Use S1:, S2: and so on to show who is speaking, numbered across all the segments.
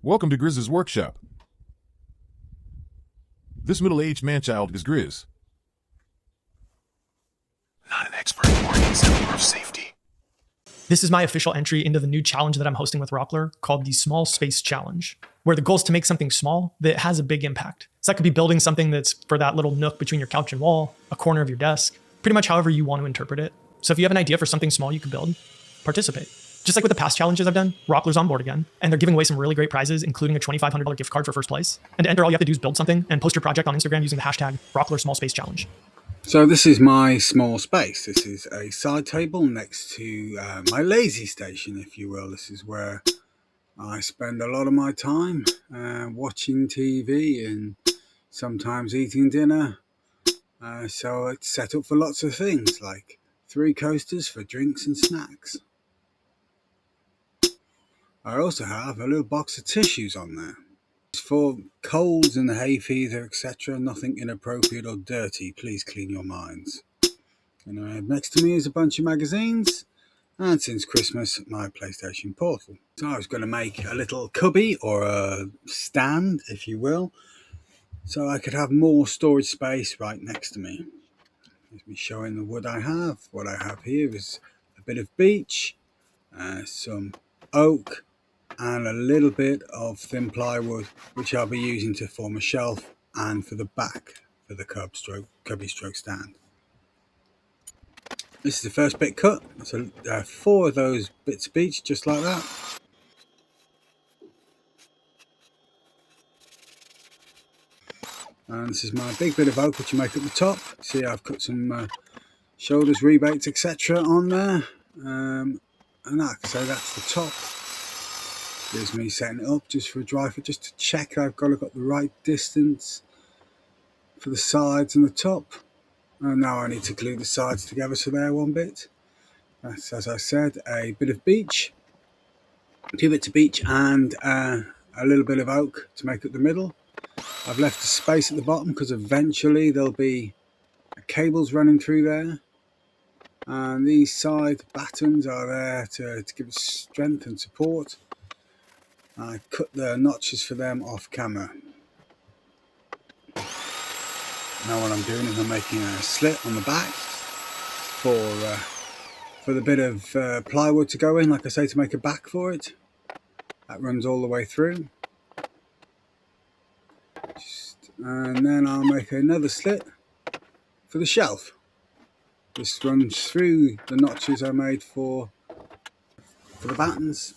S1: Welcome to Grizz's workshop. This middle-aged man-child is Grizz.
S2: Not an expert or exemplar of safety.
S3: This is my official entry into the new challenge that I'm hosting with Rockler called the Small Space Challenge, where the goal is to make something small that has a big impact. So that could be building something that's for that little nook between your couch and wall, a corner of your desk, pretty much however you want to interpret it. So if you have an idea for something small you could build, participate. Just like with the past challenges I've done, Rockler's on board again, and they're giving away some really great prizes, including a $2,500 gift card for first place. And to enter, all you have to do is build something and post your project on Instagram using the hashtag Rockler Small Space Challenge.
S4: So this is my small space. This is a side table next to my lazy station, if you will. This is where I spend a lot of my time watching TV and sometimes eating dinner. So it's set up for lots of things, like 3 coasters for drinks and snacks. I also have a little box of tissues on there. It's for colds and hay fever, etc. Nothing inappropriate or dirty. Please clean your minds. And next to me is a bunch of magazines. And since Christmas, my PlayStation Portal. So I was going to make a little cubby or a stand, if you will, so I could have more storage space right next to me. Let me show in the wood I have. What I have here is a bit of beech, some oak, and a little bit of thin plywood, which I'll be using to form a shelf and for the back for the cubby stroke stand. This is the first bit cut. So 4 of those bits of beech, just like that. And this is my big bit of oak, which you make at the top. See, I've cut some shoulders, rebates, etc. on there. And so that's the top. Here's me setting it up just for a dry fit, just to check I've got the right distance for the sides and the top. And now I need to glue the sides together, so there one bit. That's, as I said, a bit of beech, 2 bits of beech and a little bit of oak to make up the middle. I've left a space at the bottom because eventually there'll be cables running through there. And these side battens are there to give it strength and support. I cut the notches for them off camera. Now what I'm doing is I'm making a slit on the back for the bit of plywood to go in, like I say, to make a back for it. That runs all the way through. And then I'll make another slit for the shelf. This runs through the notches I made for the battens.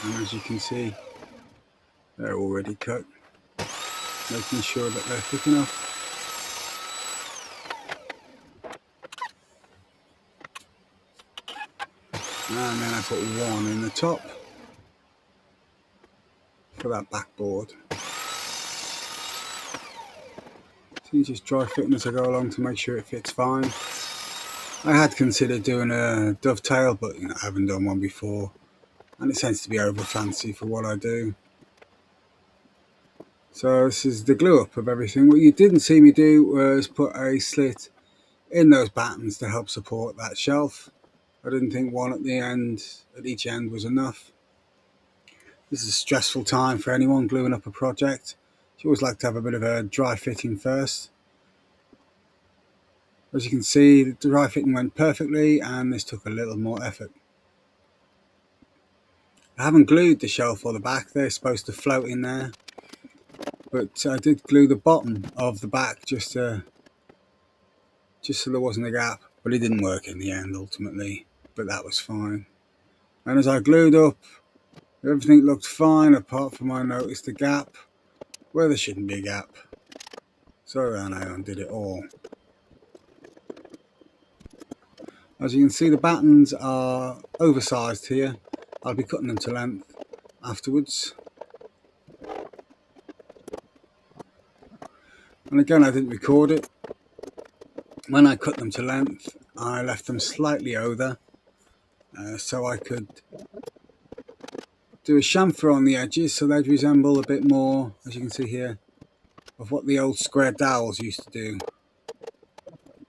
S4: And as you can see, they're already cut, making sure that they're thick enough. And then I put 1 in the top for that backboard. So you just dry fitting as I go along to make sure it fits fine. I had considered doing a dovetail, but I haven't done one before. And it tends to be over fancy for what I do. So this is the glue up of everything. What you didn't see me do was put a slit in those battens to help support that shelf. I didn't think one at each end was enough. This is a stressful time for anyone gluing up a project. You always like to have a bit of a dry fitting first. As you can see, the dry fitting went perfectly, and this took a little more effort. I haven't glued the shelf or the back. They're supposed to float in there, but I did glue the bottom of the back just so there wasn't a gap. But it didn't work in the end ultimately, but that was fine. And as I glued up, everything looked fine apart from I noticed a gap where there shouldn't be a gap. So then I undid it all. As you can see, the battens are oversized here. I'll be cutting them to length afterwards. And again, I didn't record it. When I cut them to length, I left them slightly over so I could do a chamfer on the edges so they'd resemble a bit more, as you can see here, of what the old square dowels used to do.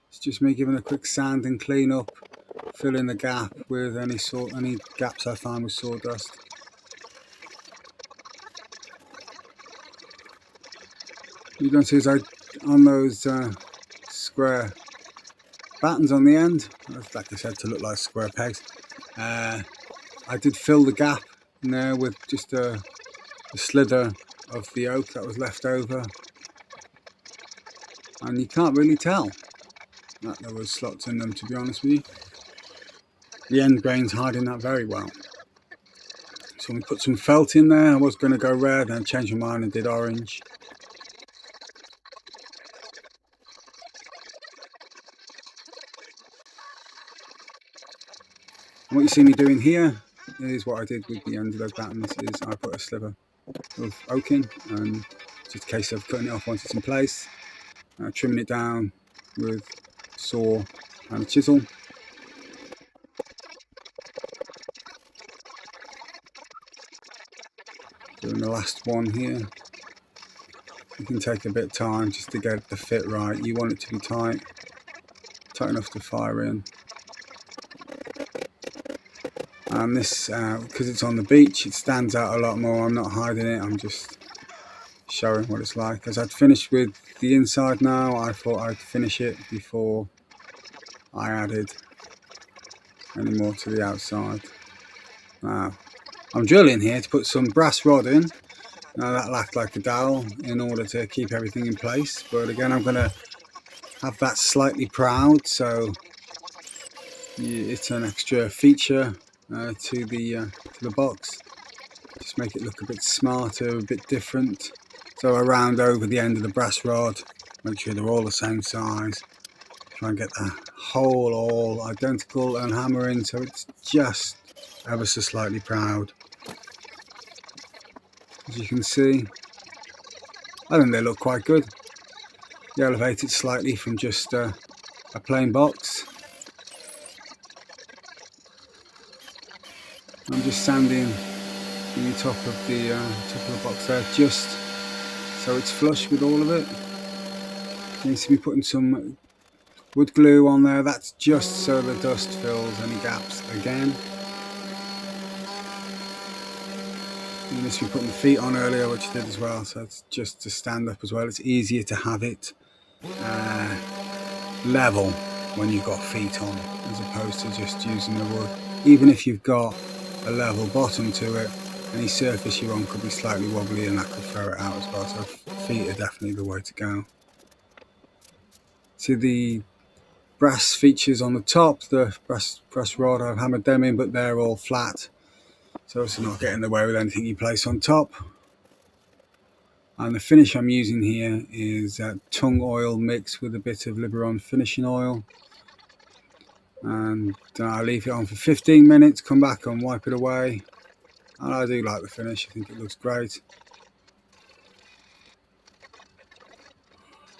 S4: It's just me giving a quick sand and clean up fill in the gap with any gaps I find with sawdust. You're going to see is on those square battens on the end, like I said, to look like square pegs, I did fill the gap in there with just a slither of the oak that was left over, and you can't really tell that there was slots in them, to be honest with you. The end grain's hiding that very well. So we put some felt in there. I was going to go red, and changed my mind and did orange. And what you see me doing here is what I did with the end of those battens, is I put a sliver of oak in, and just a case of cutting it off once it's in place, trimming it down with saw and a chisel. Doing the last one here. You can take a bit of time just to get the fit right. You want it to be tight enough to fire in. And this, because it's on the beech, it stands out a lot more. I'm not hiding it, I'm just showing what it's like. As I'd finished with the inside now, I thought I'd finish it before I added any more to the outside. Now, I'm drilling here to put some brass rod in. Now that'll act like a dowel in order to keep everything in place. But again, I'm going to have that slightly proud, so it's an extra feature to the box. Just make it look a bit smarter, a bit different. So I round over the end of the brass rod, make sure they're all the same size. Try and get the hole all identical and hammer in so it's just ever so slightly proud. As you can see, I think they look quite good. They elevate it slightly from just a plain box. I'm just sanding the top of the box there, just so it's flush with all of it. Needs to be putting some wood glue on there. That's just so the dust fills any gaps again. You must be putting the feet on earlier, which you did as well, so it's just to stand up as well. It's easier to have it level when you've got feet on, as opposed to just using the wood. Even if you've got a level bottom to it, any surface you're on could be slightly wobbly and that could throw it out as well, so feet are definitely the way to go. See the brass features on the top, the brass rod, I've hammered them in, but they're all flat, so it's not getting in the way with anything you place on top. And the finish I'm using here is tung oil mixed with a bit of Liberon finishing oil. And I leave it on for 15 minutes, come back and wipe it away. And I do like the finish, I think it looks great.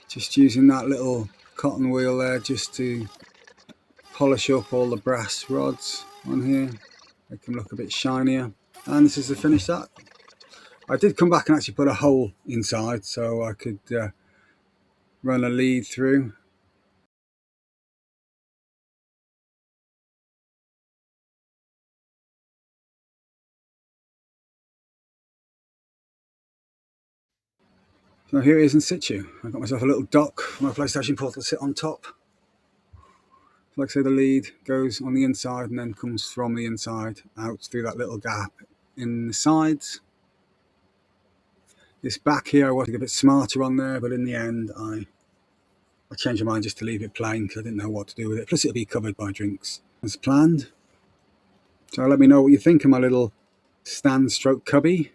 S4: Just using that little cotton wheel there just to polish up all the brass rods on here, make them look a bit shinier. And this is the finished that. I did come back and actually put a hole inside so I could run a lead through. So here it is in situ. I've got myself a little dock for my PlayStation Portal to sit on top. Like I say, the lead goes on the inside and then comes from the inside out through that little gap in the sides. This back here I wanted to get a bit smarter on there, but in the end I changed my mind just to leave it plain because I didn't know what to do with it. Plus it'll be covered by drinks as planned. So let me know what you think of my little stand stroke cubby.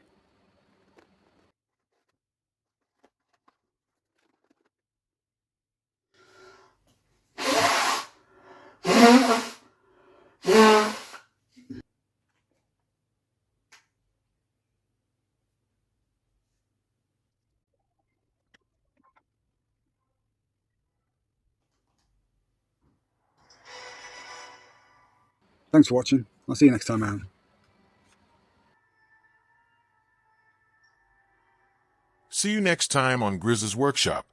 S4: Thanks for watching. I'll see you next time out.
S1: See you next time on Grizz's Workshop.